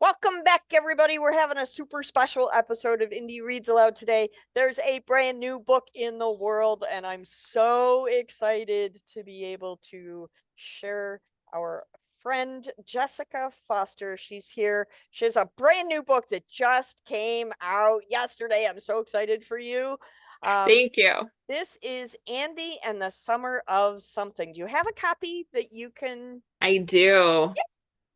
Welcome back, everybody. We're having a super special episode of Indie Reads Aloud today. There's a brand new book in the world, and I'm so excited to be able to share our friend Jessica Foster. She's here. She has a brand new book that just came out yesterday. I'm so excited for you. Thank you. This is Andy and the Summer of Something. Do you have a copy that you can? I do.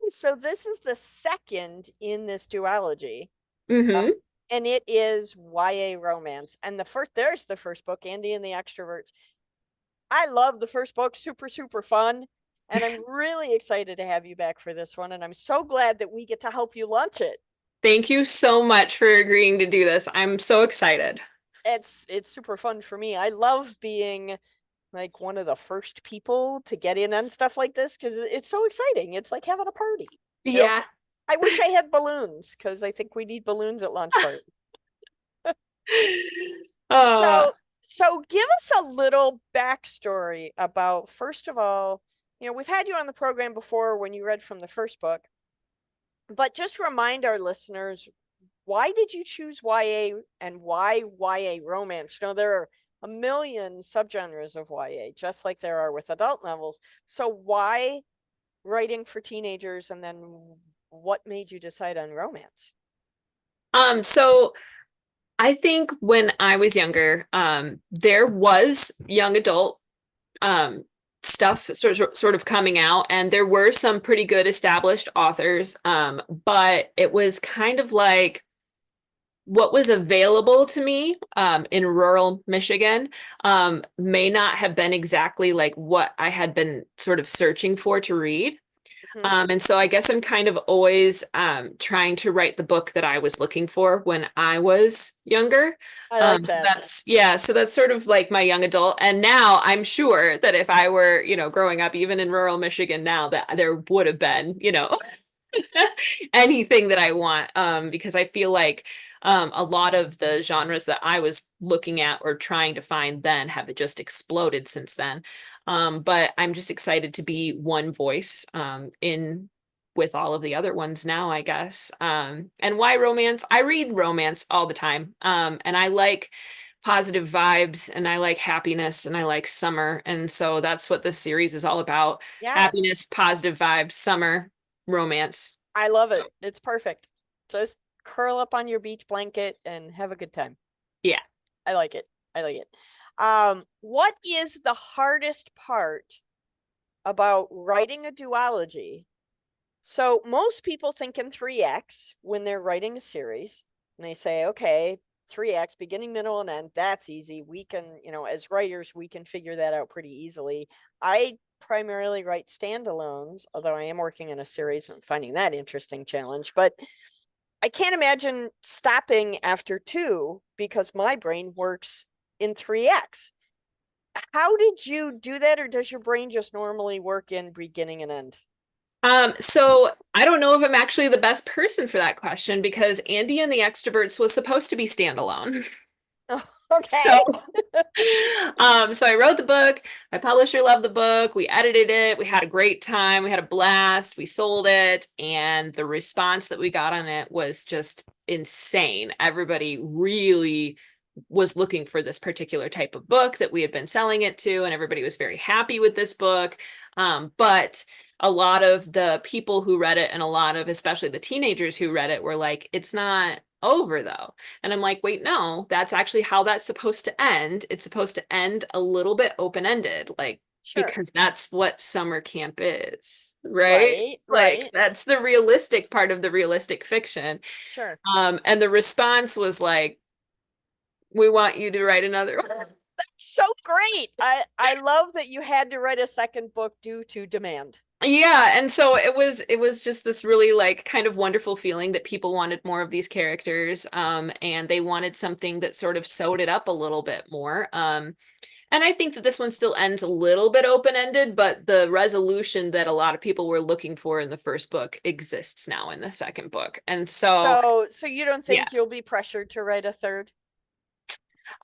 So this is the second in this duology, uh, Mm-hmm. and it is YA romance. And there's the first book, Andy and the Extroverts. I love the first book, super, super fun. And I'm really excited to have you back for this one. And I'm so glad that we get to help you launch it. Thank you so much for agreeing to do this. I'm so excited. It's super fun for me. I love being like one of the first people to get in on stuff like this because it's so exciting. It's like having a party. You know, Yeah. I wish I had balloons because I think we need balloons at launch party. Oh, So give us a little backstory about, first of all, we've had you on the program before when you read from the first book, but just remind our listeners, why did you choose YA and why YA romance? There are a million subgenres of YA, just like there are with adult novels. So why writing for teenagers, and then what made you decide on romance? so I think when I was younger, there was young adult um stuff sort of coming out, and there were some pretty good established authors. But it was kind of like what was available to me in rural Michigan may not have been exactly like what I had been sort of searching for to read. Hmm. And so I guess I'm kind of always trying to write the book that I was looking for when I was younger. I like So that. that's sort of like my young adult. And now I'm sure that if I were, growing up even in rural Michigan now, that there would have been, anything that I want. Because I feel like a lot of the genres that I was looking at or trying to find then have just exploded since then. But I'm just excited to be one voice in with all of the other ones now, I guess. And why romance? I read romance all the time. And I like positive vibes, and I like happiness, and I like summer. And so that's what this series is all about. Yeah, Happiness, positive vibes, summer, romance. I love it. It's perfect. Just curl up on your beach blanket and have a good time. Yeah. I like it. I like it. What is the hardest part about writing a duology? So most people think in 3x when they're writing a series, and they say, okay, 3x, beginning, middle, and end, that's easy. We can, as writers, we can figure that out pretty easily. I primarily write standalones, although I am working on a series and finding that interesting challenge. But I can't imagine stopping after 2 because my brain works in 3x. How did you do that, or does your brain just normally work in beginning and end? So I don't know if I'm actually the best person for that question because Andy and the Extroverts was supposed to be standalone. Oh, So, okay. so I wrote the book. My publisher loved the book. We edited it. We had a great time. We had a blast. We sold it, and the response that we got on it was just insane. Everybody really was looking for this particular type of book that we had been selling it to, and everybody was very happy with this book. But a lot of the people who read it, and a lot of especially the teenagers who read it, were like, it's not over though. And I'm like, wait, no, that's actually how that's supposed to end. It's supposed to end a little bit open-ended, like, Sure. because that's what summer camp is, right? Right, Like, right. that's the realistic part of the realistic fiction. Sure. And the response was like, we want you to write another one. So great. I love that you had to write a second book due to demand. Yeah, and so it was just this really like kind of wonderful feeling that people wanted more of these characters, and they wanted something that sort of sewed it up a little bit more. And I think that this one still ends a little bit open-ended, but the resolution that a lot of people were looking for in the first book exists now in the second book. And so, So you don't yeah. think you'll be pressured to write a third?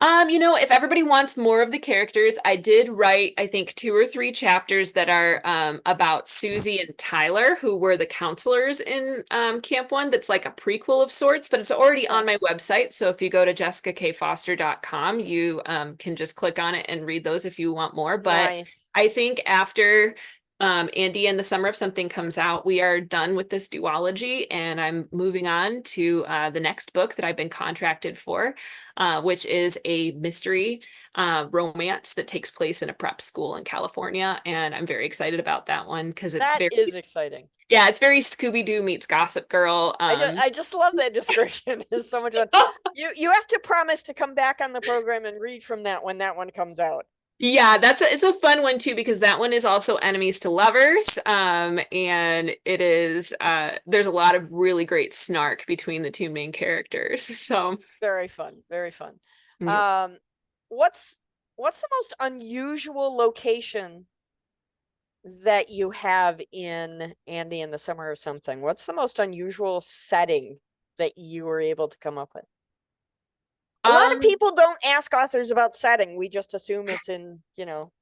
If everybody wants more of the characters, I did write, I think, 2 or 3 chapters that are about Susie and Tyler, who were the counselors in Camp One. That's like a prequel of sorts, but it's already Okay. on my website. So if you go to jessicakfoster.com, you can just click on it and read those if you want more. But Nice. I think after Andy and the Summer of Something comes out, we are done with this duology, and I'm moving on to the next book that I've been contracted for, which is a mystery romance that takes place in a prep school in California. And I'm very excited about that one because it's That very, is exciting. yeah, it's very Scooby-Doo meets Gossip Girl. I just love that description. It's so much fun. You have to promise to come back on the program and read from that when that one comes out. Yeah, it's a fun one too because that one is also enemies to lovers. And it is there's a lot of really great snark between the two main characters. So Very fun. Very fun. yeah. Um, what's what's the most unusual location that you have in Andy in the Summer of Something? What's the most unusual setting that you were able to come up with? A lot of Um, people don't ask authors about setting. We just assume it's in,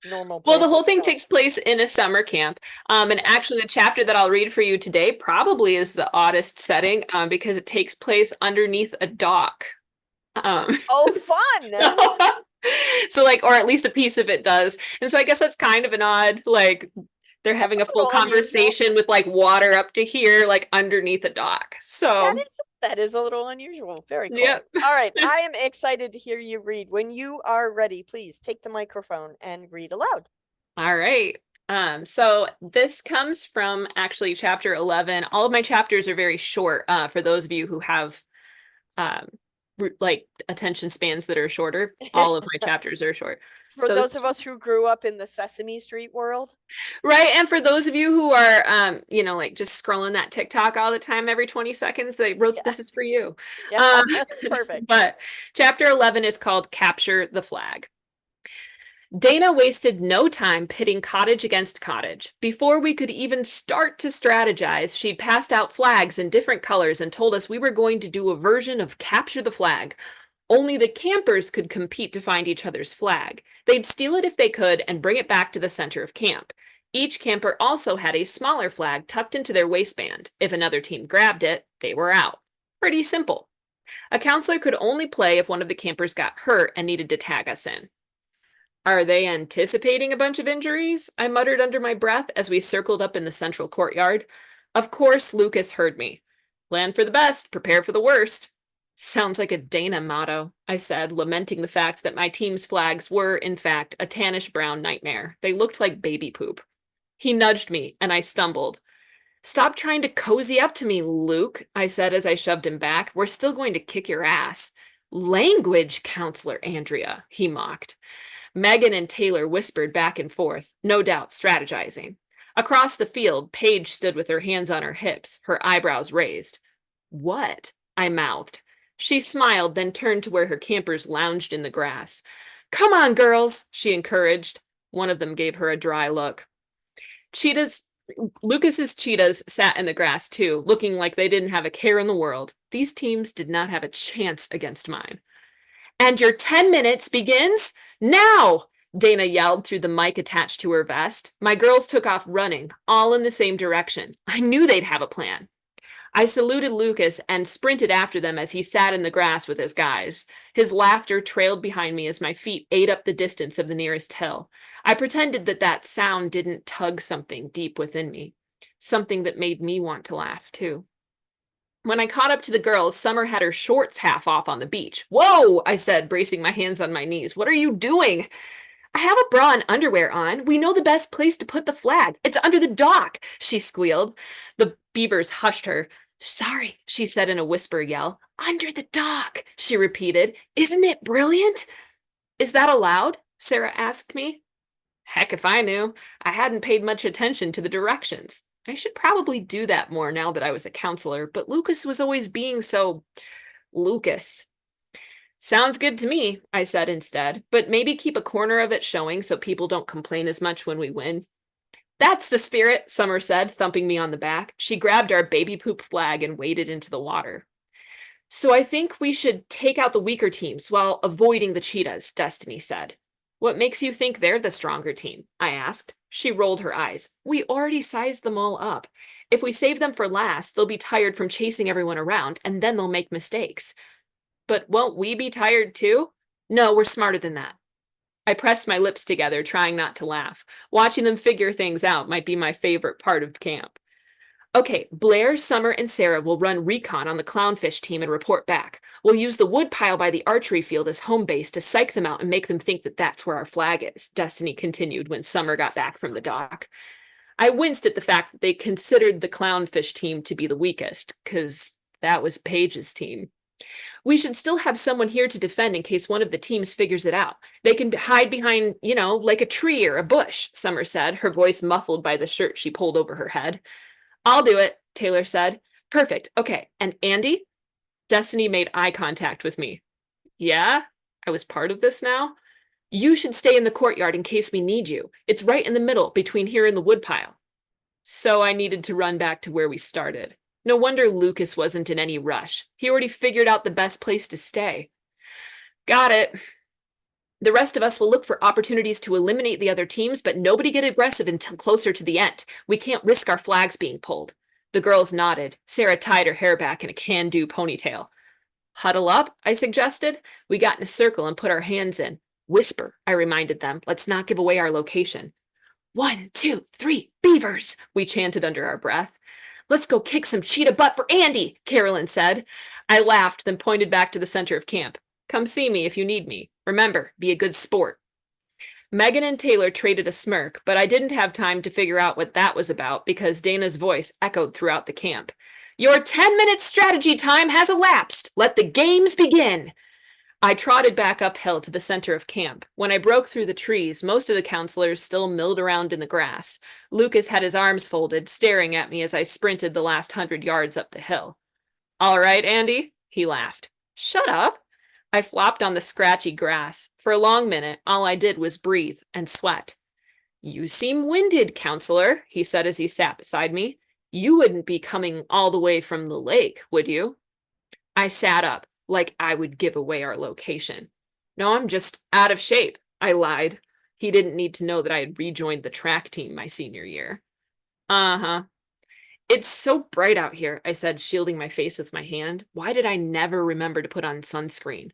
normal well, the whole places. thing So, takes place in a summer camp. And okay. actually, the chapter that I'll read for you today probably is the oddest setting, because it takes place underneath a dock. Um, Oh, fun. so, so like, or at least a piece of it does. And so I guess that's kind of an odd, like, they're That's having a a full little unusual. conversation with like water up to here, like underneath a dock. That So, is that is a little unusual. Very cool. yep. All right, I am excited to hear you read. When you are ready, please take the microphone and read aloud. All right. So this comes from actually chapter 11. All of my chapters are very short, for those of you who have um like attention spans that are shorter. All of my chapters are short. For So this those is of us who grew up in the Sesame Street world. right. And for those of you who are like just scrolling that TikTok all the time every 20 seconds, they wrote Yeah. this is for you. Yeah. Um, Perfect. but chapter 11 is called Capture the Flag. Dana wasted no time pitting cottage against cottage. Before we could even start to strategize, she'd passed out flags in different colors and told us we were going to do a version of Capture the Flag. Only the campers could compete to find each other's flag. They'd steal it if they could and bring it back to the center of camp. Each camper also had a smaller flag tucked into their waistband. If another team grabbed it, they were out. Pretty simple. A counselor could only play if one of the campers got hurt and needed to tag us in. Are they anticipating a bunch of injuries? I muttered under my breath as we circled up in the central courtyard. Of course, Lucas heard me. Plan for the best, prepare for the worst. Sounds like a Dana motto, I said, lamenting the fact that my team's flags were, in fact, a tannish brown nightmare. They looked like baby poop. He nudged me, and I stumbled. Stop trying to cozy up to me, Luke, I said as I shoved him back. We're still going to kick your ass. Language, Counselor Andrea, he mocked. Megan and Taylor whispered back and forth, no doubt strategizing. Across the field, Paige stood with her hands on her hips, her eyebrows raised. What? I mouthed. She smiled, then turned to where her campers lounged in the grass. Come on, girls, she encouraged. One of them gave her a dry look. Cheetahs, Lucas's cheetahs sat in the grass too, looking like they didn't have a care in the world. These teams did not have a chance against mine. And your 10 minutes begins now, Dana yelled through the mic attached to her vest. My girls took off running, all in the same direction. I knew they'd have a plan. I saluted Lucas and sprinted after them as he sat in the grass with his guys. His laughter trailed behind me as my feet ate up the distance of the nearest hill. I pretended that sound didn't tug something deep within me, something that made me want to laugh too. When I caught up to the girls, Summer had her shorts half off on the beach. Whoa, I said, bracing my hands on my knees. What are you doing? I have a bra and underwear on. We know the best place to put the flag. It's under the dock, she squealed. The beavers hushed her. Sorry, she said in a whisper yell. Under the dock, she repeated. Isn't it brilliant? Is that allowed? Sarah asked me. Heck if I knew. I hadn't paid much attention to the directions. I should probably do that more now that I was a counselor, but Lucas was always being so Lucas. Sounds good to me, I said instead, but maybe keep a corner of it showing so people don't complain as much when we win. That's the spirit, Summer said, thumping me on the back. She grabbed our baby poop flag and waded into the water. So I think we should take out the weaker teams while avoiding the cheetahs, Destiny said. What makes you think they're the stronger team? I asked. She rolled her eyes. We already sized them all up. If we save them for last, they'll be tired from chasing everyone around, and then they'll make mistakes. But won't we be tired too? No, we're smarter than that. I pressed my lips together, trying not to laugh. Watching them figure things out might be my favorite part of camp. Okay, Blair, Summer, and Sarah will run recon on the clownfish team and report back. We'll use the wood pile by the archery field as home base to psych them out and make them think that that's where our flag is, Destiny continued when Summer got back from the dock. I winced at the fact that they considered the clownfish team to be the weakest, because that was Paige's team. We should still have someone here to defend in case one of the teams figures it out. They can hide behind, like a tree or a bush, Summer said, her voice muffled by the shirt she pulled over her head. I'll do it, Taylor said. Perfect. Okay. And Andy? Destiny made eye contact with me. Yeah? I was part of this now? You should stay in the courtyard in case we need you. It's right in the middle between here and the woodpile. So I needed to run back to where we started. No wonder Lucas wasn't in any rush. He already figured out the best place to stay. Got it. The rest of us will look for opportunities to eliminate the other teams, but nobody get aggressive until closer to the end. We can't risk our flags being pulled. The girls nodded. Sarah tied her hair back in a can-do ponytail. Huddle up, I suggested. We got in a circle and put our hands in. Whisper, I reminded them. Let's not give away our location. 1, 2, 3, beavers, we chanted under our breath. Let's go kick some cheetah butt for Andy, Carolyn said. I laughed, then pointed back to the center of camp. Come see me if you need me. Remember, be a good sport. Megan and Taylor traded a smirk, but I didn't have time to figure out what that was about because Dana's voice echoed throughout the camp. Your 10-minute strategy time has elapsed. Let the games begin. I trotted back uphill to the center of camp. When I broke through the trees, most of the counselors still milled around in the grass. Lucas had his arms folded, staring at me as I sprinted the last 100 yards up the hill. All right, Andy, he laughed. Shut up. I flopped on the scratchy grass. For a long minute, all I did was breathe and sweat. You seem winded, counselor, he said as he sat beside me. You wouldn't be coming all the way from the lake, would you? I sat up, like I would give away our location. No, I'm just out of shape, I lied. He didn't need to know that I had rejoined the track team my senior year. Uh-huh. It's so bright out here, I said, shielding my face with my hand. Why did I never remember to put on sunscreen?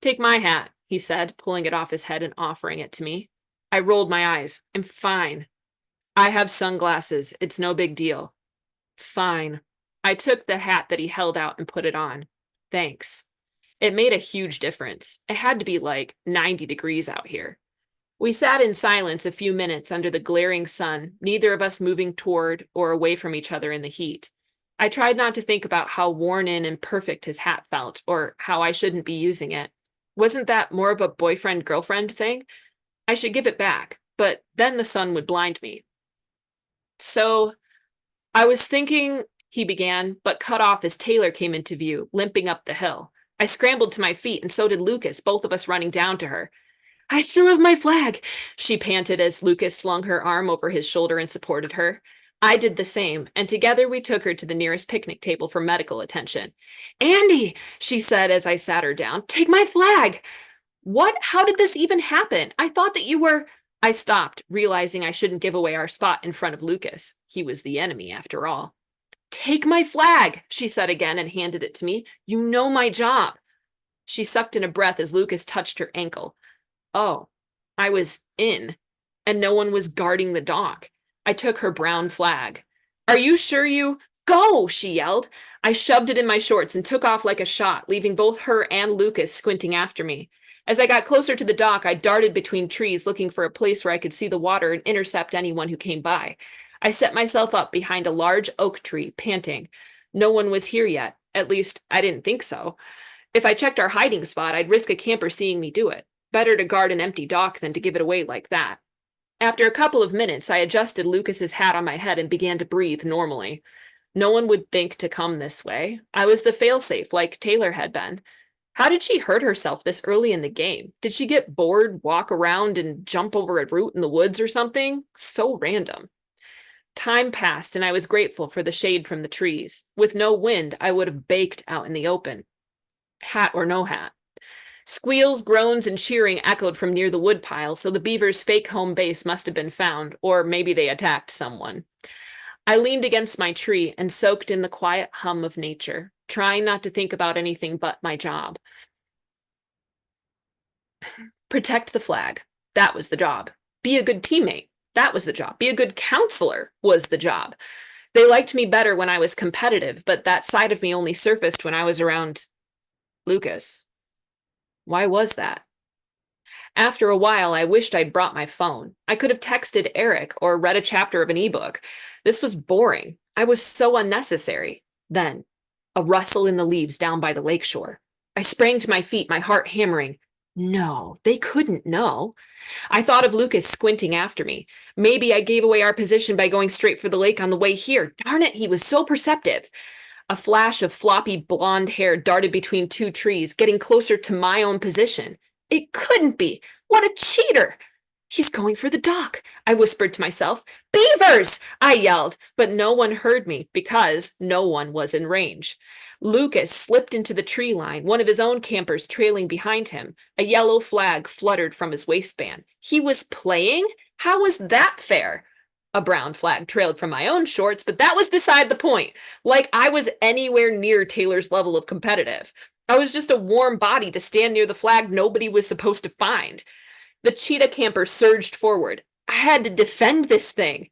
Take my hat, he said, pulling it off his head and offering it to me. I rolled my eyes. I'm fine. I have sunglasses. It's no big deal. Fine. I took the hat that he held out and put it on. Thanks. It made a huge difference. It had to be like 90 degrees out here. We sat in silence a few minutes under the glaring sun, neither of us moving toward or away from each other in the heat. I tried not to think about how worn in and perfect his hat felt, or how I shouldn't be using it. Wasn't that more of a boyfriend-girlfriend thing? I should give it back, but then the sun would blind me. So, I was thinking, he began, but cut off as Taylor came into view, limping up the hill. I scrambled to my feet, and so did Lucas, both of us running down to her. I still have my flag, she panted as Lucas slung her arm over his shoulder and supported her. I did the same, and together we took her to the nearest picnic table for medical attention. Andy, she said as I sat her down, take my flag. What? How did this even happen? I thought that you were... I stopped, realizing I shouldn't give away our spot in front of Lucas. He was the enemy, after all. Take my flag, she said again and handed it to me. You know my job. She sucked in a breath as Lucas touched her ankle. Oh, I was in, and no one was guarding the dock. I took her brown flag. Are you sure you... Go, she yelled. I shoved it in my shorts and took off like a shot, leaving both her and Lucas squinting after me. As I got closer to the dock, I darted between trees looking for a place where I could see the water and intercept anyone who came by. I set myself up behind a large oak tree, panting. No one was here yet. At least, I didn't think so. If I checked our hiding spot, I'd risk a camper seeing me do it. Better to guard an empty dock than to give it away like that. After a couple of minutes, I adjusted Lucas's hat on my head and began to breathe normally. No one would think to come this way. I was the failsafe, like Taylor had been. How did she hurt herself this early in the game? Did she get bored, walk around, and jump over a root in the woods or something? So random. Time passed, and I was grateful for the shade from the trees. With no wind, I would have baked out in the open. Hat or no hat. Squeals, groans, and cheering echoed from near the woodpile, so the beavers' fake home base must have been found, or maybe they attacked someone. I leaned against my tree and soaked in the quiet hum of nature, trying not to think about anything but my job. Protect the flag. That was the job. Be a good teammate. That was the job. Be a good counselor was the job. They liked me better when I was competitive, but that side of me only surfaced when I was around Lucas. Why was that? After a while, I wished I'd brought my phone. I could have texted Eric or read a chapter of an ebook. This was boring. I was so unnecessary. Then, a rustle in the leaves down by the lakeshore. I sprang to my feet, my heart hammering. No, they couldn't know. I thought of Lucas squinting after me. Maybe I gave away our position by going straight for the lake on the way here. Darn it, he was so perceptive. A flash of floppy blonde hair darted between two trees, getting closer to my own position. It couldn't be. What a cheater! He's going for the dock, I whispered to myself. Beavers! I yelled, but no one heard me because no one was in range. Lucas slipped into the tree line, one of his own campers trailing behind him. A yellow flag fluttered from his waistband. He was playing? How was that fair? A brown flag trailed from my own shorts, but that was beside the point. Like I was anywhere near Taylor's level of competitive. I was just a warm body to stand near the flag nobody was supposed to find. The cheetah camper surged forward. I had to defend this thing.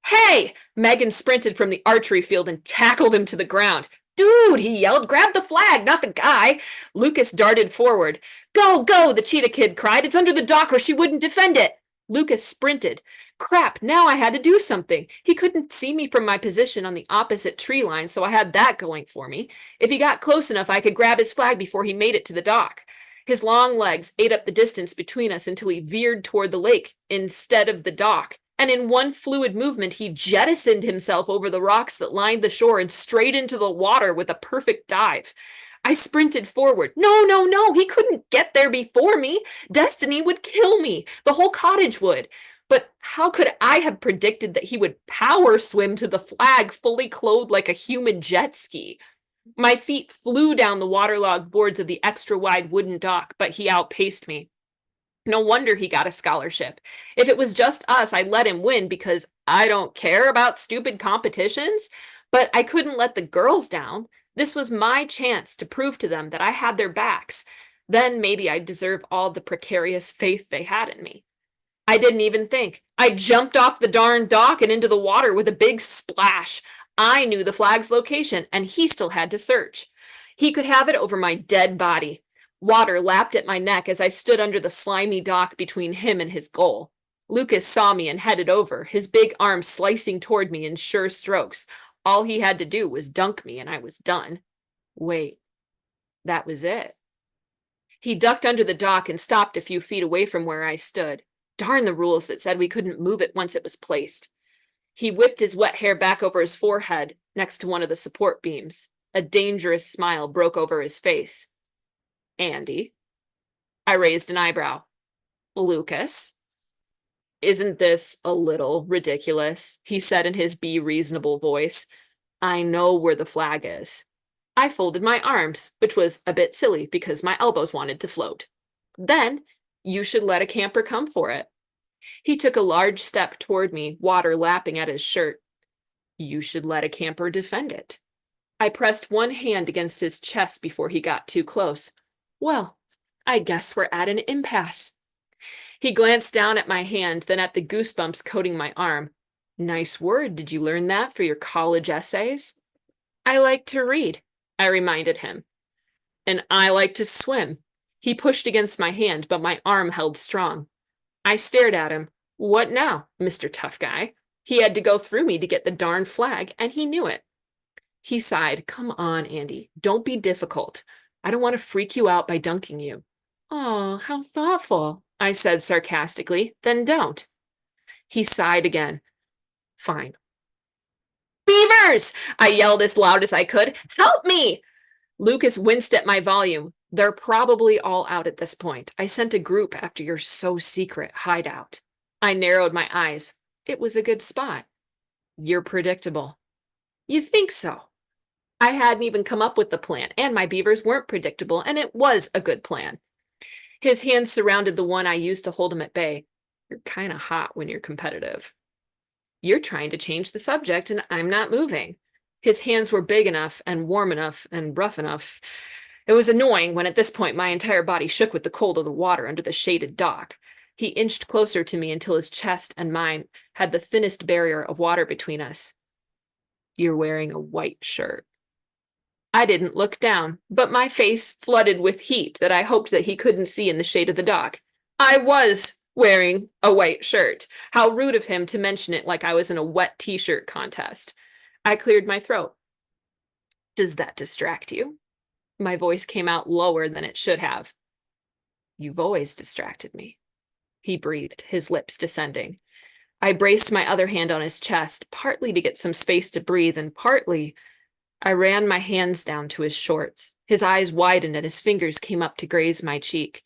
Hey! Megan sprinted from the archery field and tackled him to the ground. Dude, he yelled, grab the flag, not the guy. Lucas darted forward. Go, go, the cheetah kid cried. It's under the dock or she wouldn't defend it. Lucas sprinted. Crap, now I had to do something. He couldn't see me from my position on the opposite tree line, so I had that going for me. If he got close enough, I could grab his flag before he made it to the dock. His long legs ate up the distance between us until he veered toward the lake instead of the dock. And in one fluid movement, he jettisoned himself over the rocks that lined the shore and straight into the water with a perfect dive. I sprinted forward. No, no, no, he couldn't get there before me. Destiny would kill me. The whole cottage would. But how could I have predicted that he would power swim to the flag fully clothed like a human jet ski? My feet flew down the waterlogged boards of the extra wide wooden dock, but he outpaced me. No wonder he got a scholarship. If it was just us, I'd let him win because I don't care about stupid competitions, but I couldn't let the girls down. This was my chance to prove to them that I had their backs. Then maybe I'd deserve all the precarious faith they had in me. I didn't even think. I jumped off the darn dock and into the water with a big splash. I knew the flag's location, and he still had to search. He could have it over my dead body. Water lapped at my neck as I stood under the slimy dock between him and his goal. Lucas saw me and headed over, his big arm slicing toward me in sure strokes. All he had to do was dunk me, and I was done. Wait, that was it. He ducked under the dock and stopped a few feet away from where I stood. Darn the rules that said we couldn't move it once it was placed. He whipped his wet hair back over his forehead next to one of the support beams. A dangerous smile broke over his face. Andy. I raised an eyebrow. Lucas. Isn't this a little ridiculous? He said in his be reasonable voice. I know where the flag is. I folded my arms, which was a bit silly because my elbows wanted to float. Then, you should let a camper come for it. He took a large step toward me, water lapping at his shirt. You should let a camper defend it. I pressed one hand against his chest before he got too close. Well, I guess we're at an impasse. He glanced down at my hand, then at the goosebumps coating my arm. Nice word. Did you learn that for your college essays? I like to read, I reminded him. And I like to swim. He pushed against my hand, but my arm held strong. I stared at him. What now, Mr. Tough Guy? He had to go through me to get the darn flag, and he knew it. He sighed. Come on, Andy. Don't be difficult. I don't want to freak you out by dunking you. Oh, how thoughtful, I said sarcastically. Then don't. He sighed again. Fine. Beavers! I yelled as loud as I could. Help me! Lucas winced at my volume. They're probably all out at this point. I sent a group after your so-secret hideout. I narrowed my eyes. It was a good spot. You're predictable. You think so? I hadn't even come up with the plan, and my beavers weren't predictable, and it was a good plan. His hands surrounded the one I used to hold him at bay. You're kind of hot when you're competitive. You're trying to change the subject, and I'm not moving. His hands were big enough and warm enough and rough enough. It was annoying when at this point my entire body shook with the cold of the water under the shaded dock. He inched closer to me until his chest and mine had the thinnest barrier of water between us. You're wearing a white shirt. I didn't look down, but my face flooded with heat that I hoped that he couldn't see in the shade of the dock. I was wearing a white shirt. How rude of him to mention it like I was in a wet t-shirt contest. I cleared my throat. Does that distract you? My voice came out lower than it should have. You've always distracted me. He breathed, his lips descending. I braced my other hand on his chest, partly to get some space to breathe, and partly I ran my hands down to his shorts. His eyes widened and his fingers came up to graze my cheek.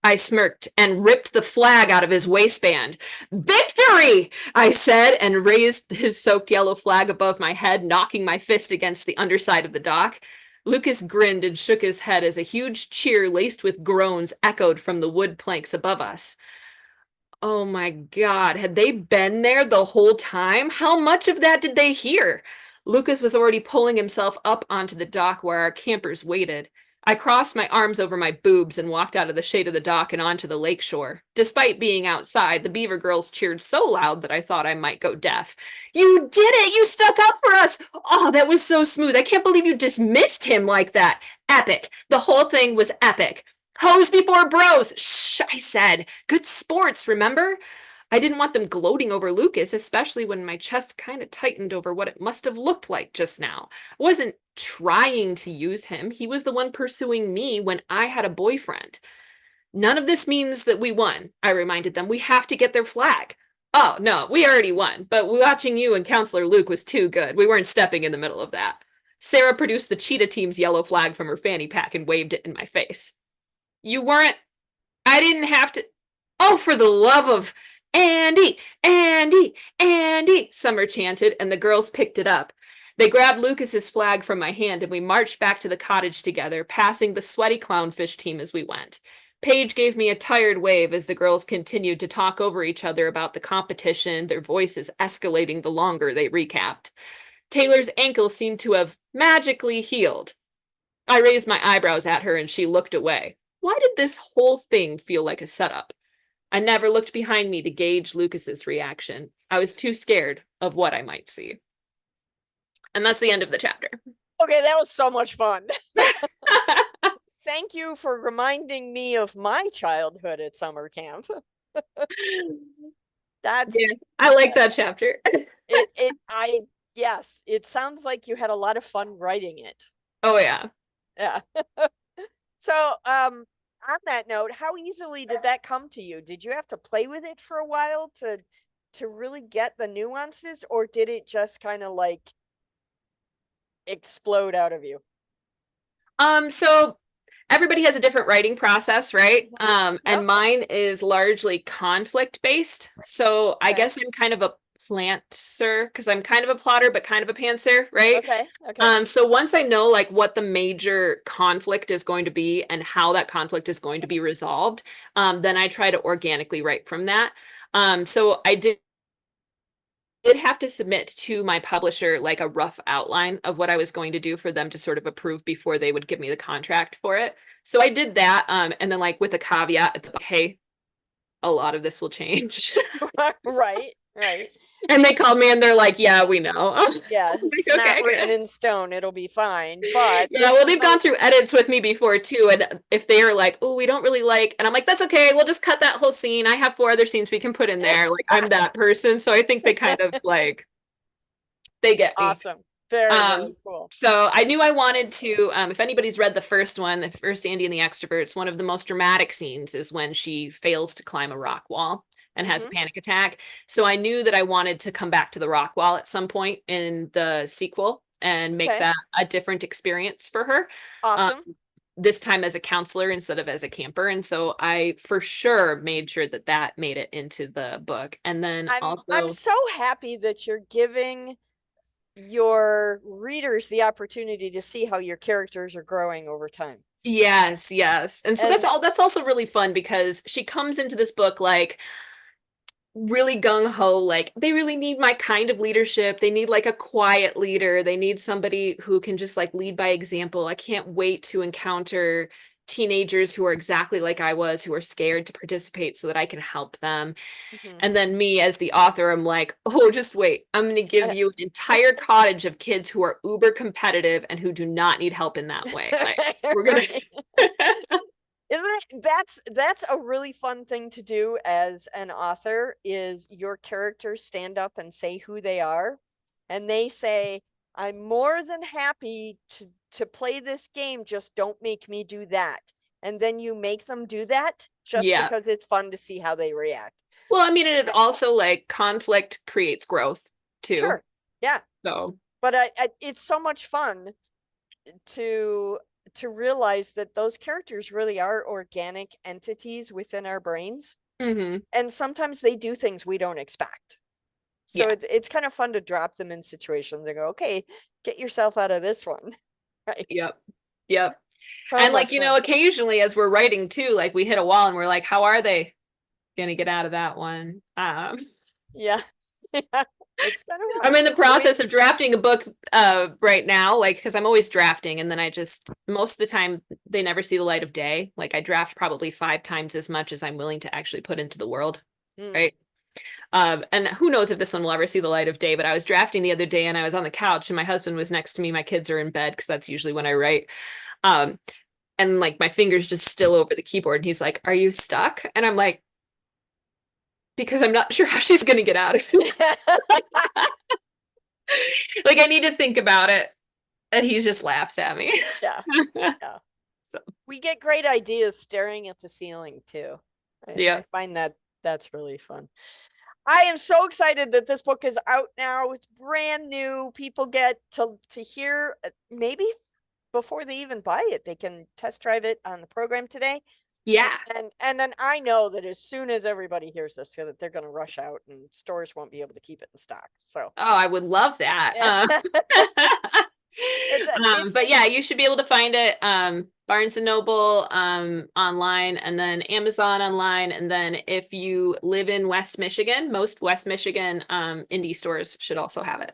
I smirked and ripped the flag out of his waistband. Victory! I said, and raised his soaked yellow flag above my head, knocking my fist against the underside of the dock. Lucas grinned and shook his head as a huge cheer laced with groans echoed from the wood planks above us. Oh my God, had they been there the whole time? How much of that did they hear? Lucas was already pulling himself up onto the dock where our campers waited. I crossed my arms over my boobs and walked out of the shade of the dock and onto the lake shore. Despite being outside, the Beaver girls cheered so loud that I thought I might go deaf. You did it! You stuck up for us! Oh, that was so smooth. I can't believe you dismissed him like that. Epic. The whole thing was epic. Hose before bros. Shh, I said. Good sports, remember? I didn't want them gloating over Lucas, especially when my chest kind of tightened over what it must have looked like just now. I wasn't trying to use him. He was the one pursuing me when I had a boyfriend. None of this means that we won, I reminded them. We have to get their flag. Oh, no, we already won, but watching you and Counselor Luke was too good. We weren't stepping in the middle of that. Sarah produced the cheetah team's yellow flag from her fanny pack and waved it in my face. You weren't. I didn't have to. Oh, for the love of Andy, Andy, Andy, Summer chanted, and the girls picked it up. They grabbed Lucas's flag from my hand, and we marched back to the cottage together, passing the sweaty clownfish team as we went. Paige gave me a tired wave as the girls continued to talk over each other about the competition, their voices escalating the longer they recapped. Taylor's ankle seemed to have magically healed. I raised my eyebrows at her, and she looked away. Why did this whole thing feel like a setup? I never looked behind me to gauge Lucas's reaction. I was too scared of what I might see. And that's the end of the chapter. Okay, that was so much fun. Thank you for reminding me of my childhood at summer camp. That's yeah, I like that chapter. Yes, it sounds like you had a lot of fun writing it. Oh yeah. Yeah. So, on that note, how easily did that come to you? Did you have to play with it for a while to really get the nuances, or did it just kind of like explode out of you? So everybody has a different writing process, right? Yep. And mine is largely conflict based. So I guess I'm kind of a plantser because I'm kind of a plotter, but kind of a pantser, right? Okay. So once I know like what the major conflict is going to be and how that conflict is going to be resolved, then I try to organically write from that. So I did have to submit to my publisher like a rough outline of what I was going to do for them to sort of approve before they would give me the contract for it. So I did that, and then like with a caveat at the hey, a lot of this will change. Right. And they called me and they're like, yeah, we know. Yeah, it's not written in stone. It'll be fine. But yeah, well, they've gone through edits with me before too. And if they are like, oh, we don't really like, and I'm like, that's okay. We'll just cut that whole scene. I have 4 other scenes we can put in there. Like I'm that person. So I think they kind of like, they get me. Awesome. Very cool. So I knew I wanted to, if anybody's read the first one, the first Andy and the Extroverts, one of the most dramatic scenes is when she fails to climb a rock wall and has a panic attack. So I knew that I wanted to come back to the rock wall at some point in the sequel and make that a different experience for her. Awesome. This time as a counselor instead of as a camper. And so I for sure made sure that that made it into the book. And then I'm so happy that you're giving your readers the opportunity to see how your characters are growing over time. Yes, yes. And so And that's also really fun because she comes into this book like really gung ho, like they really need my kind of leadership. They need like a quiet leader. They need somebody who can just like lead by example. I can't wait to encounter teenagers who are exactly like I was, who are scared to participate so that I can help them. mhm. And then me as the author, I'm like, oh, just wait. I'm going to give you an entire cottage of kids who are uber competitive and who do not need help in that way. Like, we're going Right. to. Isn't it? That's a really fun thing to do as an author, is your characters stand up and say who they are, and they say, I'm more than happy to play this game, just don't make me do that. And then you make them do that just Yeah. because it's fun to see how they react. Well, I mean, it also like conflict creates growth too. Sure. Yeah. So, But it's so much fun to realize that those characters really are organic entities within our brains, mhm. and sometimes they do things we don't expect. So Yeah. it's kind of fun to drop them in situations and go, okay, get yourself out of this one. Right. Yep. Yep. So And like, much you know, fun. occasionally as we're writing too, like we hit a wall and we're like, how are they gonna get out of that one? Yeah. Yeah. It's kind of I'm fun. in the process of drafting a book right now, like because I'm always drafting and then I just most of the time they never see the light of day. Like I draft probably 5 times as much as I'm willing to actually put into the world. Mm. Right. And who knows if this one will ever see the light of day, but I was drafting the other day and I was on the couch and my husband was next to me. My kids are in bed because that's usually when I write. Um, and like my fingers just still over the keyboard. And he's like, are you stuck? And I'm like, because I'm not sure how she's going to get out of it. Like I need to think about it. And he just laughs at me. Yeah. Yeah. So, We get great ideas staring at the ceiling too. I yeah. find that that's really fun. I am so excited that this book is out now. It's brand new. People get to hear, maybe before they even buy it, they can test drive it on the program today. Yeah. And then I know that as soon as everybody hears this, so that they're going to rush out and stores won't be able to keep it in stock. So Oh, I would love that. it's But yeah, you should be able to find it Barnes and Noble online and then Amazon online. And then if you live in West Michigan, most West Michigan indie stores should also have it.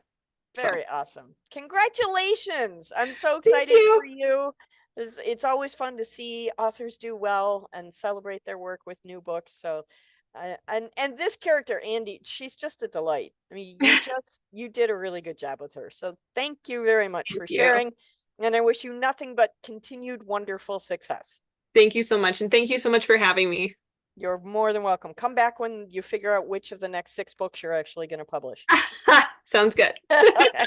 So very awesome. Congratulations. I'm so thank excited you. for you. It's always fun to see authors do well and celebrate their work with new books. So and this character, Andy, she's just a delight. I mean, you did a really good job with her. So thank you very much Thank for you. sharing. And I wish you nothing but continued wonderful success. Thank you so much. And thank you so much for having me. You're more than welcome. Come back when you figure out which of the next 6 books you're actually going to publish. Sounds good. Okay.